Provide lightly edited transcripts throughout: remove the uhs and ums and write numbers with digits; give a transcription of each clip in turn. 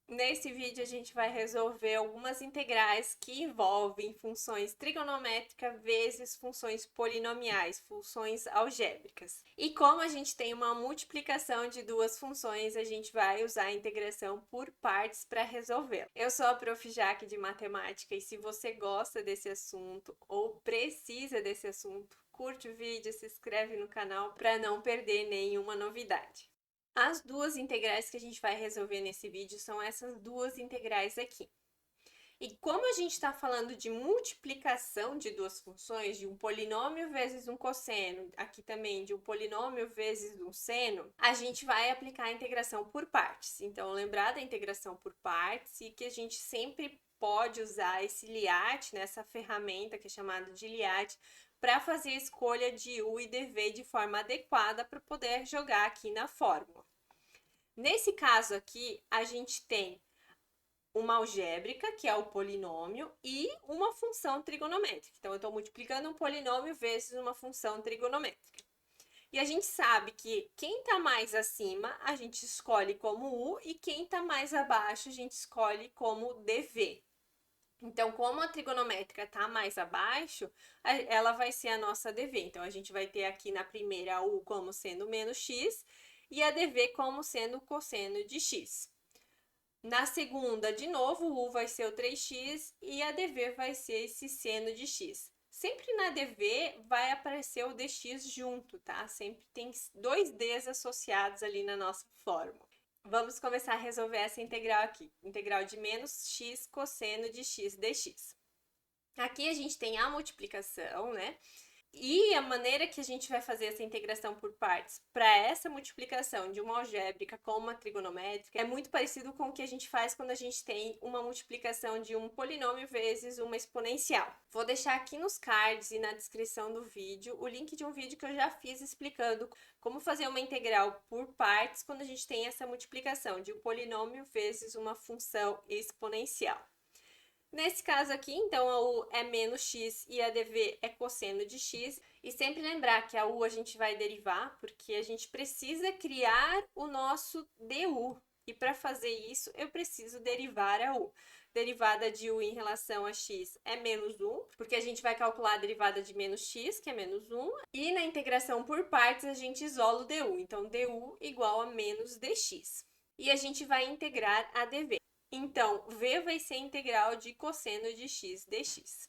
Nesse vídeo a gente vai resolver algumas integrais que envolvem funções trigonométricas vezes funções polinomiais, funções algébricas. E como a gente tem uma multiplicação de duas funções, a gente vai usar a integração por partes para resolver. Eu sou a Prof. Jaque de Matemática e se você gosta desse assunto ou precisa desse assunto, curte o vídeo, se inscreve no canal para não perder nenhuma novidade. As duas integrais que a gente vai resolver nesse vídeo são essas duas integrais aqui. E como a gente está falando de multiplicação de duas funções, de um polinômio vezes um cosseno, aqui também de um polinômio vezes um seno, a gente vai aplicar a integração por partes. Então, lembrar da integração por partes e que a gente sempre pode usar esse liat, né, essa ferramenta que é chamada de liat, para fazer a escolha de u e dv de forma adequada para poder jogar aqui na fórmula. Nesse caso aqui, a gente tem uma algébrica, que é o polinômio, e uma função trigonométrica. Então, eu estou multiplicando um polinômio vezes uma função trigonométrica. E a gente sabe que quem está mais acima, a gente escolhe como u, e quem está mais abaixo, a gente escolhe como dv. Então, como a trigonométrica está mais abaixo, ela vai ser a nossa dv. Então, a gente vai ter aqui na primeira a u como sendo menos x e a dv como sendo o cosseno de x. Na segunda, de novo, o u vai ser o 3x e a dv vai ser esse seno de x. Sempre na dv vai aparecer o dx junto, tá? Sempre tem dois d's associados ali na nossa fórmula. Vamos começar a resolver essa integral aqui. Integral de menos x cosseno de x dx. Aqui a gente tem a multiplicação, né? E a maneira que a gente vai fazer essa integração por partes para essa multiplicação de uma algébrica com uma trigonométrica é muito parecido com o que a gente faz quando a gente tem uma multiplicação de um polinômio vezes uma exponencial. Vou deixar aqui nos cards e na descrição do vídeo o link de um vídeo que eu já fiz explicando como fazer uma integral por partes quando a gente tem essa multiplicação de um polinômio vezes uma função exponencial. Nesse caso aqui, então, a u é menos x e a dv é cosseno de x. E sempre lembrar que a u a gente vai derivar, porque a gente precisa criar o nosso du. E para fazer isso, eu preciso derivar a u. Derivada de u em relação a x é menos 1, porque a gente vai calcular a derivada de menos x, que é menos 1. E na integração por partes, a gente isola o du. Então, du igual a menos dx. E a gente vai integrar a dv. Então, v vai ser a integral de cosseno de x dx.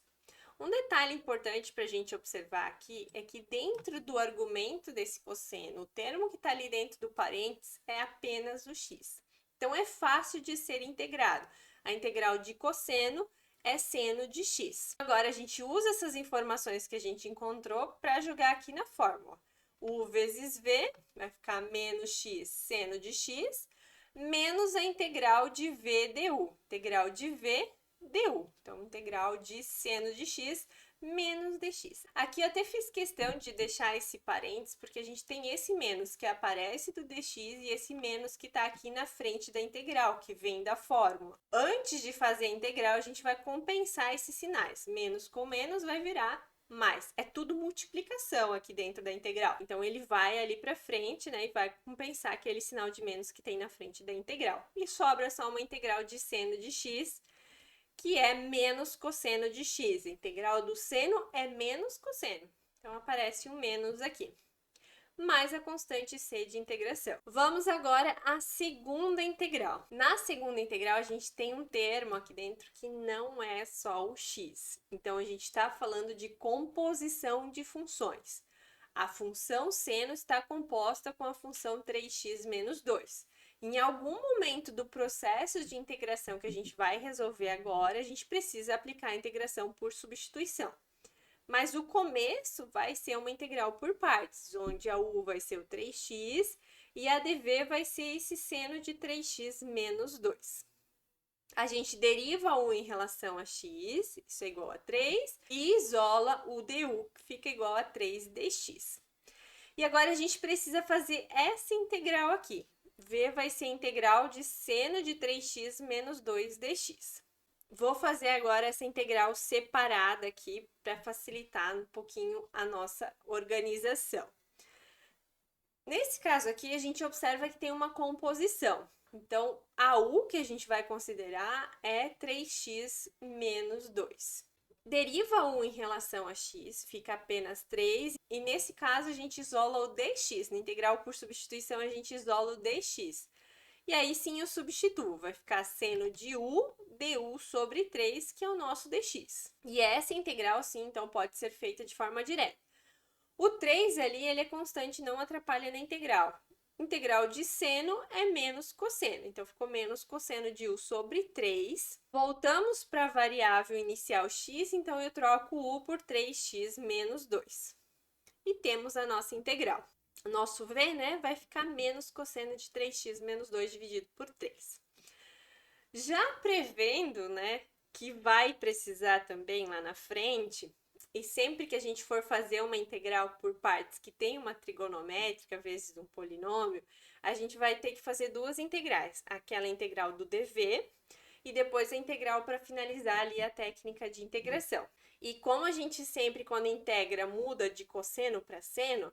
Um detalhe importante para a gente observar aqui é que dentro do argumento desse cosseno, o termo que está ali dentro do parênteses é apenas o x. Então, é fácil de ser integrado. A integral de cosseno é seno de x. Agora, a gente usa essas informações que a gente encontrou para jogar aqui na fórmula. U vezes v vai ficar menos x seno de x, menos a integral de v du. Integral de v du. Então, integral de seno de x menos dx. Aqui eu até fiz questão de deixar esse parênteses, porque a gente tem esse menos que aparece do dx e esse menos que está aqui na frente da integral, que vem da fórmula. Antes de fazer a integral, a gente vai compensar esses sinais. Menos com menos vai virar mais. É tudo multiplicação aqui dentro da integral. Então, ele vai ali para frente, né, e vai compensar aquele sinal de menos que tem na frente da integral. E sobra só uma integral de seno de x, que é menos cosseno de x. A integral do seno é menos cosseno. Então, aparece um menos aqui. Mais a constante c de integração. Vamos agora à segunda integral. Na segunda integral, a gente tem um termo aqui dentro que não é só o x. Então, a gente está falando de composição de funções. A função seno está composta com a função 3x menos 2. Em algum momento do processo de integração que a gente vai resolver agora, a gente precisa aplicar a integração por substituição. Mas o começo vai ser uma integral por partes, onde a u vai ser o 3x e a dv vai ser esse seno de 3x menos 2. A gente deriva u em relação a x, isso é igual a 3, e isola o du, que fica igual a 3 dx. E agora a gente precisa fazer essa integral aqui. V vai ser a integral de seno de 3x menos 2 dx. Vou fazer agora essa integral separada aqui para facilitar um pouquinho a nossa organização. Nesse caso aqui, a gente observa que tem uma composição. Então, a u que a gente vai considerar é 3x menos 2. Deriva 1 em relação a x, fica apenas 3, e nesse caso a gente isola o dx. Na integral por substituição a gente isola o dx. E aí sim eu substituo, vai ficar seno de u du sobre 3, que é o nosso dx. E essa integral, sim, então pode ser feita de forma direta. O 3 ali, ele é constante, não atrapalha na integral. Integral de seno é menos cosseno, então ficou menos cosseno de u sobre 3. Voltamos para a variável inicial x, então eu troco u por 3x menos 2. E temos a nossa integral. O nosso v, né, vai ficar menos cosseno de 3x menos 2 dividido por 3. Já prevendo, né, que vai precisar também lá na frente, e sempre que a gente for fazer uma integral por partes que tem uma trigonométrica vezes um polinômio, a gente vai ter que fazer duas integrais. Aquela integral do dv e depois a integral para finalizar ali a técnica de integração. E como a gente sempre, quando integra, muda de cosseno para seno,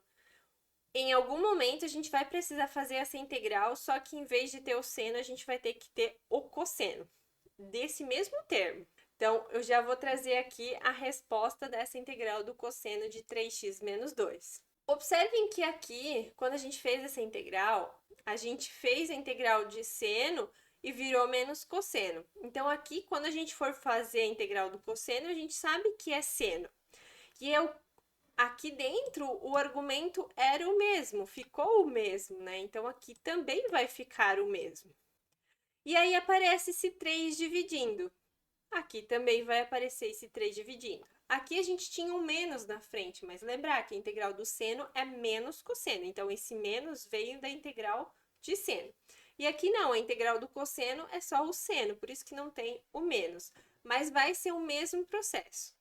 em algum momento a gente vai precisar fazer essa integral, só que em vez de ter o seno, a gente vai ter que ter o cosseno desse mesmo termo. Então, eu já vou trazer aqui a resposta dessa integral do cosseno de 3x menos 2. Observem que aqui, quando a gente fez essa integral, a gente fez a integral de seno e virou menos cosseno. Então, aqui, quando a gente for fazer a integral do cosseno, a gente sabe que é seno. E aqui dentro, o argumento era o mesmo, ficou o mesmo, né? Então, aqui também vai ficar o mesmo. E aí aparece esse 3 dividindo. Aqui também vai aparecer esse 3 dividindo. Aqui a gente tinha um menos na frente, mas lembrar que a integral do seno é menos cosseno. Então, esse menos veio da integral de seno. E aqui não, a integral do cosseno é só o seno, por isso que não tem o menos. Mas vai ser o mesmo processo.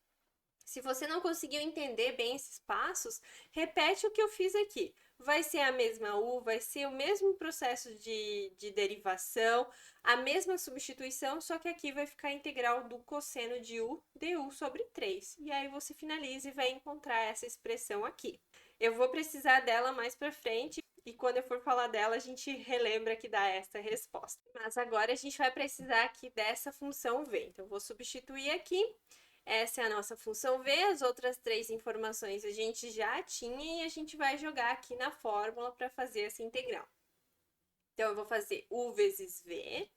Se você não conseguiu entender bem esses passos, repete o que eu fiz aqui. Vai ser a mesma u, vai ser o mesmo processo de derivação, a mesma substituição, só que aqui vai ficar a integral do cosseno de u du sobre 3. E aí você finaliza e vai encontrar essa expressão aqui. Eu vou precisar dela mais para frente e quando eu for falar dela, a gente relembra que dá essa resposta. Mas agora a gente vai precisar aqui dessa função v. Então, eu vou substituir aqui. Essa é a nossa função v, as outras três informações a gente já tinha e a gente vai jogar aqui na fórmula para fazer essa integral. Então, eu vou fazer u vezes v,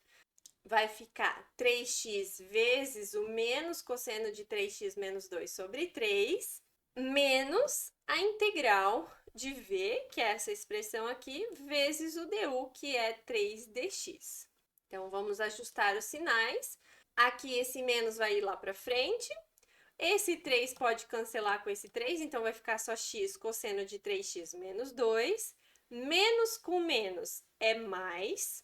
vai ficar 3x vezes o menos cosseno de 3x menos 2 sobre 3, menos a integral de v, que é essa expressão aqui, vezes o du, que é 3dx. Então, vamos ajustar os sinais. Aqui esse menos vai ir lá para frente. Esse 3 pode cancelar com esse 3, então vai ficar só x cosseno de 3x menos 2. Menos com menos é mais.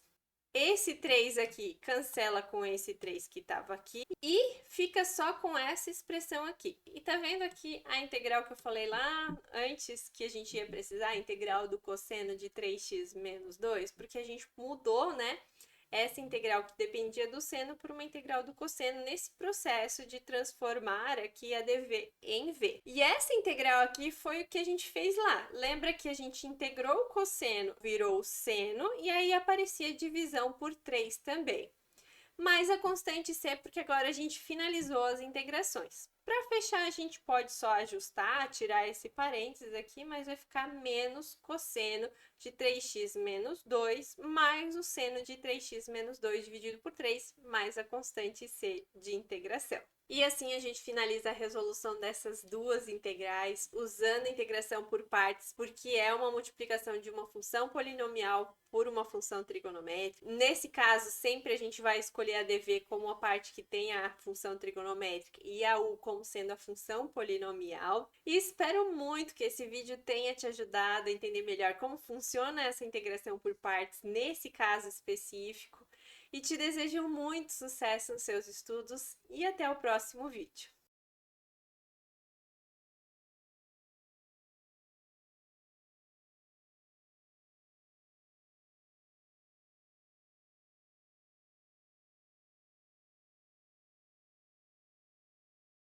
Esse 3 aqui cancela com esse 3 que estava aqui. E fica só com essa expressão aqui. E tá vendo aqui a integral que eu falei lá antes que a gente ia precisar? A integral do cosseno de 3x menos 2? Porque a gente mudou, né? Essa integral que dependia do seno por uma integral do cosseno nesse processo de transformar aqui a dv em v. E essa integral aqui foi o que a gente fez lá. Lembra que a gente integrou o cosseno, virou o seno, e aí aparecia divisão por 3 também. Mais a constante c, porque agora a gente finalizou as integrações. Para fechar, a gente pode só ajustar, tirar esse parênteses aqui, mas vai ficar menos cosseno de 3x menos 2, mais o seno de 3x menos 2 dividido por 3, mais a constante c de integração. E assim a gente finaliza a resolução dessas duas integrais, usando a integração por partes, porque é uma multiplicação de uma função polinomial por uma função trigonométrica. Nesse caso, sempre a gente vai escolher a dv como a parte que tem a função trigonométrica e a u como sendo a função polinomial. E espero muito que esse vídeo tenha te ajudado a entender melhor como funciona essa integração por partes nesse caso específico. E te desejo muito sucesso nos seus estudos e até o próximo vídeo.